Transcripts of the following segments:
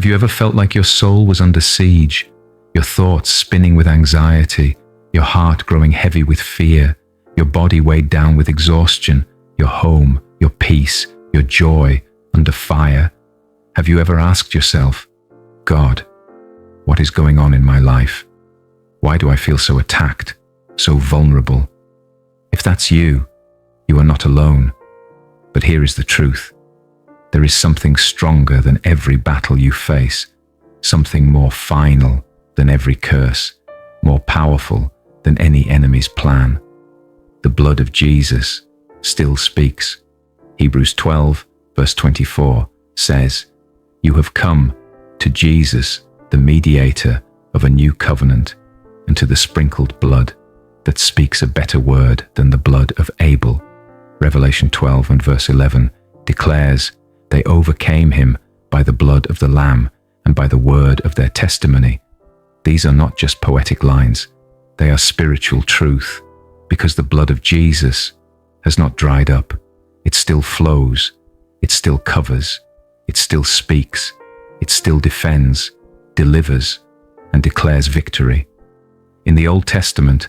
Have you ever felt like your soul was under siege, your thoughts spinning with anxiety, your heart growing heavy with fear, your body weighed down with exhaustion, your home, your peace, your joy under fire? Have you ever asked yourself, God, what is going on in my life? Why do I feel so attacked, so vulnerable? If that's you, you are not alone. But here is the truth. There is something stronger than every battle you face, something more final than every curse, more powerful than any enemy's plan. The blood of Jesus still speaks. Hebrews 12, verse 24 says, "You have come to Jesus, the mediator of a new covenant, and to the sprinkled blood that speaks a better word than the blood of Abel." Revelation 12 and verse 11 declares, "They overcame him by the blood of the Lamb and by the word of their testimony." These are not just poetic lines, they are spiritual truth, because the blood of Jesus has not dried up. It still flows, it still covers, it still speaks, it still defends, delivers, and declares victory. In the Old Testament,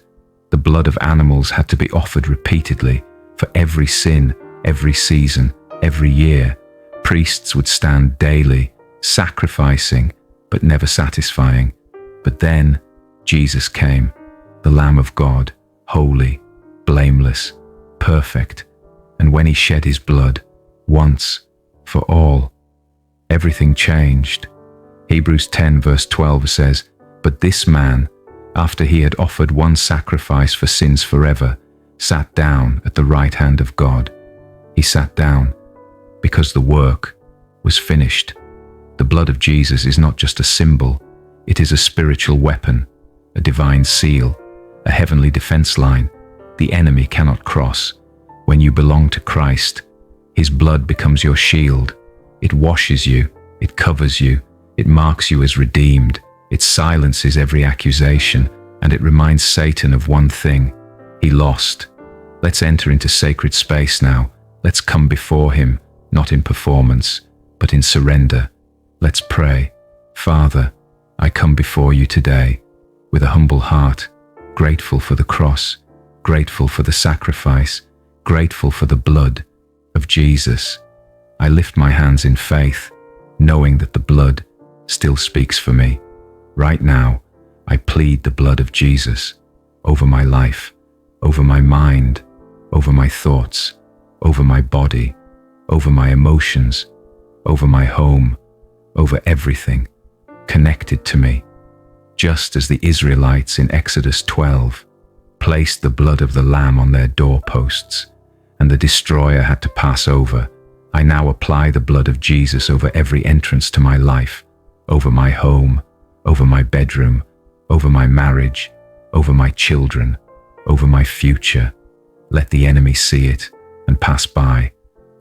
the blood of animals had to be offered repeatedly for every sin, every season, every year. Priests would stand daily, sacrificing, but never satisfying. But then Jesus came, the Lamb of God, holy, blameless, perfect. And when he shed his blood, once for all, everything changed. Hebrews 10 verse 12 says, "But this man, after he had offered one sacrifice for sins forever, sat down at the right hand of God." He sat down because the work was finished. The blood of Jesus is not just a symbol, it is a spiritual weapon, a divine seal, a heavenly defense line the enemy cannot cross. When you belong to Christ, his blood becomes your shield. It washes you, it covers you, it marks you as redeemed, it silences every accusation, and it reminds Satan of one thing: he lost. Let's enter into sacred space now. Let's come before him, not in performance, but in surrender. Let's pray. Father, I come before you today with a humble heart, grateful for the cross, grateful for the sacrifice, grateful for the blood of Jesus. I lift my hands in faith, knowing that the blood still speaks for me. Right now, I plead the blood of Jesus over my life, over my mind, over my thoughts, over my body, over my emotions, over my home, over everything connected to me. Just as the Israelites in Exodus 12 placed the blood of the Lamb on their doorposts, and the destroyer had to pass over, I now apply the blood of Jesus over every entrance to my life, over my home, over my bedroom, over my marriage, over my children, over my future. Let the enemy see it and pass by.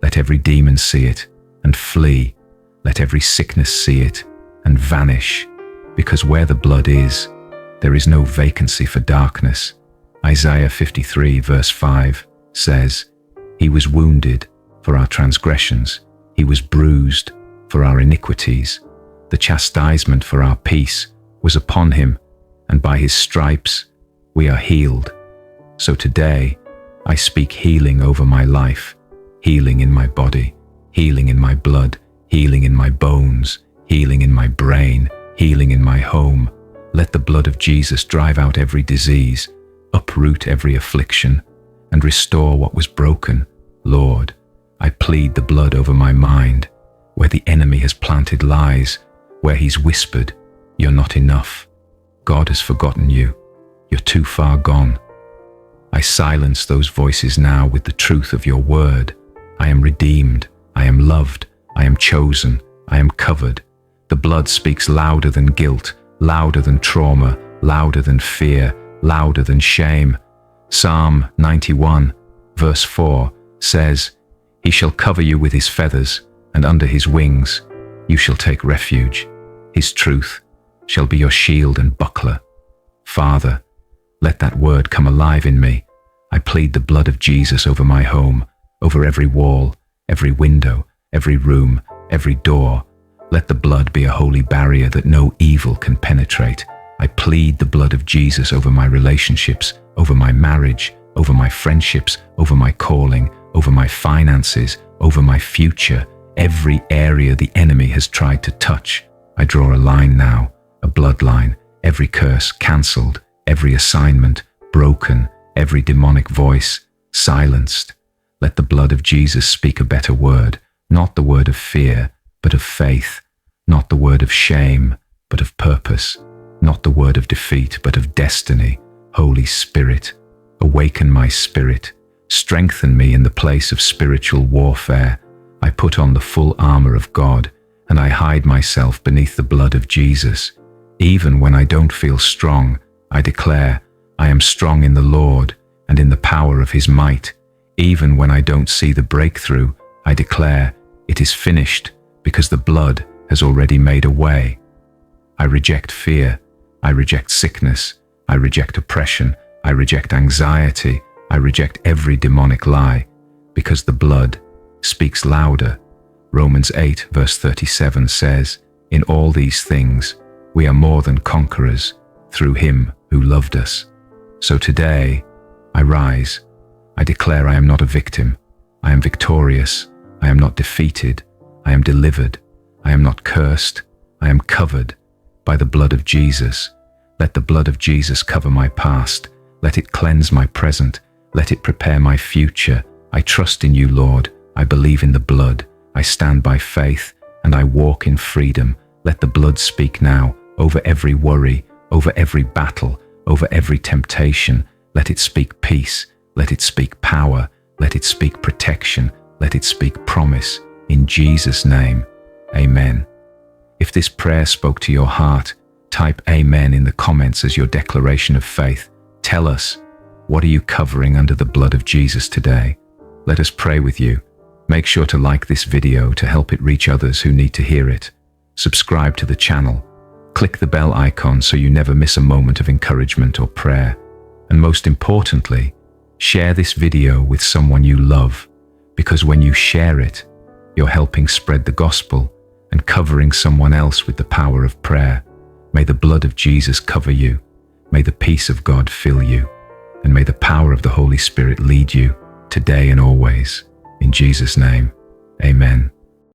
Let every demon see it and flee. Let every sickness see it and vanish. Because where the blood is, there is no vacancy for darkness. Isaiah 53 verse 5 says, "He was wounded for our transgressions. He was bruised for our iniquities. The chastisement for our peace was upon him, and by his stripes we are healed." So today, I speak healing over my life, healing in my body, healing in my blood, healing in my bones, healing in my brain, healing in my home. Let the blood of Jesus drive out every disease, uproot every affliction, and restore what was broken. Lord, I plead the blood over my mind, where the enemy has planted lies, where he's whispered, "You're not enough. God has forgotten you. You're too far gone." I silence those voices now with the truth of your word. I am redeemed. I am loved. I am chosen. I am covered. The blood speaks louder than guilt, louder than trauma, louder than fear, louder than shame. Psalm 91, verse 4 says, "He shall cover you with his feathers, and under his wings you shall take refuge. His truth shall be your shield and buckler." Father, let that word come alive in me. I plead the blood of Jesus over my home, over every wall, every window, every room, every door. Let the blood be a holy barrier that no evil can penetrate. I plead the blood of Jesus over my relationships, over my marriage, over my friendships, over my calling, over my finances, over my future, every area the enemy has tried to touch. I draw a line now, a bloodline, every curse cancelled, every assignment broken, every demonic voice silenced. Let the blood of Jesus speak a better word, not the word of fear, but of faith, not the word of shame, but of purpose, not the word of defeat, but of destiny. Holy Spirit, awaken my spirit, strengthen me in the place of spiritual warfare. I put on the full armor of God, and I hide myself beneath the blood of Jesus. Even when I don't feel strong, I declare, I am strong in the Lord and in the power of his might. Even when I don't see the breakthrough, I declare, it is finished, because the blood has already made a way. I reject fear. I reject sickness. I reject oppression. I reject anxiety. I reject every demonic lie, because the blood speaks louder. Romans 8 verse 37 says, in all these things, we are more than conquerors through him who loved us. So today, I rise. I declare I am not a victim. I am victorious. I am not defeated. I am delivered. I am not cursed. I am covered by the blood of Jesus. Let the blood of Jesus cover my past. Let it cleanse my present. Let it prepare my future. I trust in you, Lord. I believe in the blood. I stand by faith and I walk in freedom. Let the blood speak now over every worry, over every battle, over every temptation. Let it speak peace. Let it speak power. Let it speak protection. Let it speak promise. In Jesus' name, amen. If this prayer spoke to your heart, type amen in the comments as your declaration of faith. Tell us, what are you covering under the blood of Jesus today? Let us pray with you. Make sure to like this video to help it reach others who need to hear it. Subscribe to the channel. Click the bell icon so you never miss a moment of encouragement or prayer. And most importantly, share this video with someone you love, because when you share it, you're helping spread the gospel and covering someone else with the power of prayer. May the blood of Jesus cover you. May the peace of God fill you. And may the power of the Holy Spirit lead you today and always. In Jesus' name, amen.